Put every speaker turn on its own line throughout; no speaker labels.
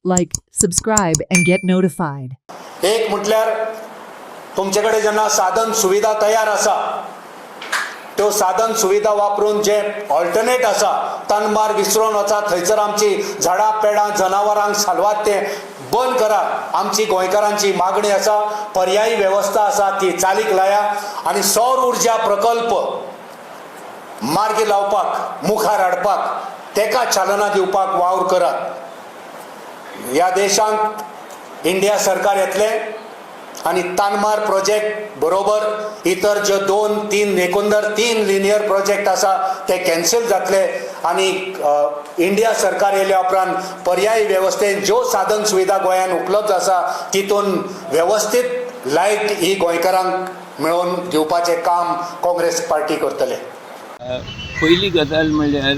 like, subscribe, and get notified.
एक म्हटल्यार तुमच्याकडे जेन्ना साधन सुविधा तयार आसा त्यो साधन सुविधा वापरून जे ऑल्टरनेट आसा तनमार विसरून वचा थंयसर आमची झाडां पेडां जनावरांक सालवात ते बंद करा आमची गोंयकारांची मागणी आसा पर्यायी वेवस्था आसा ती चालीक लाया आनी सौर उर्जा प्रकल्प मार्गी लावपाक मुखार हाडपाक तेका चालना दिवपाक वावर करात. ह्या देशांत इंडिया सरकार येतले आणि तानमार प्रोजेक्ट बरोबर इतर जे 2-3 एकंदर 3 लिनियर प्रोजेक्ट आसा ते कॅन्सल जातले आणि इंडिया सरकार येयल्या उपरांत पर्यायी वेवस्थेन ज्यो साधन सुविधा गोंयांत उपलब्ध आसा तितून वेवस्थीत लायट ही गोंयकारांक मेळोवन दिवपाचें काम काँग्रेस पार्टी करतले.
पयली गजाल म्हणल्यार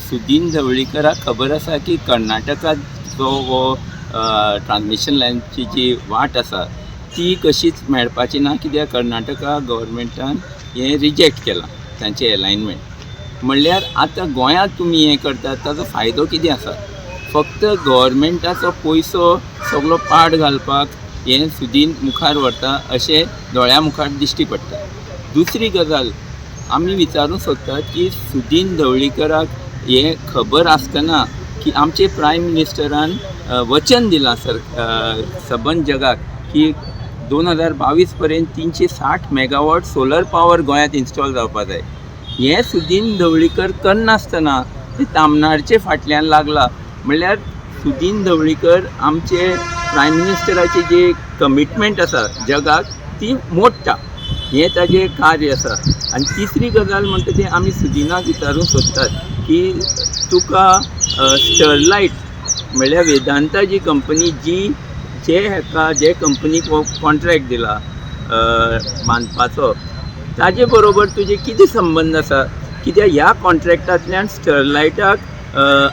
सुदीन ढवळीकराक खबर आसा की कर्नाटकात जो हो ट्रान्समिशन लायनची जी वाट आसा ती कशीच मेळपाची ना कित्याक कर्नाटका गव्हर्मेंटान हें रिजेक्ट केलां तांचें अलायनमेंट. म्हणल्यार आतां गोंयांत तुमी हें करतात ताचो फायदो कितें आसा? फक्त गव्हर्मेंटाचो पयसो सगळो पाड घालपाक हें सुदीन मुखार व्हरता अशें दोळ्या मुखार दिश्टी पडटा. दुसरी गजाल आमी विचारूंक सोदतात की सुदीन ढवळीकराक हें खबर आसतना की आमचे प्रायम मिनिस्टरान वचन दिलां सबंद जगाक की 2022 पर्यंत 360 मेगावॉट सोलर पावर गोंयांत इन्स्टॉल जावपा जाय. हें सुदीन ढवळीकर करनासतना ते तामनाडचे फाटल्यान लागला. म्हणल्यार सुदीन ढवळीकर आमचे प्रायम मिनिस्टराची जी कमिटमेंट आसा जगाक ती मोडटा हें ताजें कार्य आसा. आनी तिसरी गजाल म्हणटा ती आमी सुदिनाक विचारूंक सोदतात की तुका स्टरलायट म्हणल्यार वेदांता जी कंपनी जे कंपनीक हो कॉन्ट्रॅक्ट दिला बांदपाचो ताजे बरोबर तुजे कितें संबंद आसा? कित्याक ह्या कॉन्ट्रॅक्टांतल्यान स्टरलायटाक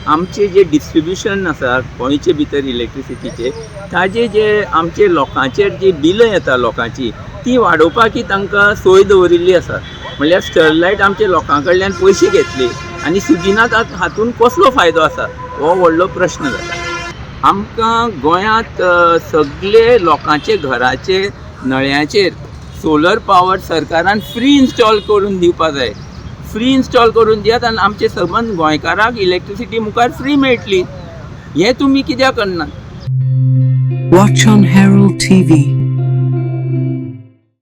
आमचे जे डिस्ट्रिब्युशन आसा गोंयचे भितर इलेक्ट्रिसिटीचे ताजे जे आमचे लोकांचेर जी बिलां येता लोकांची ती वाडोवपाक तांकां सोय दवरिल्ली आसा. म्हणल्यार स्टरलायट आमच्या लोकां कडल्यान पयशे घेतले आनी सुदिनाक हातूंत कसलो फायदो आसा हो व्हडलो प्रश्न जाता. आमकां गोंयांत सगळे लोकांचे घराचे नळ्याचेर सोलर पावर सरकारान फ्री इन्स्टॉल करून दिवपा जाय. फ्री इन्स्टॉल करून दियात आनी आमचे सबंद गोंयकारांक इलेक्ट्रिसिटी मुखार फ्री मेळटली. हें तुमी कित्याक करनात?
Watch on Herald TV.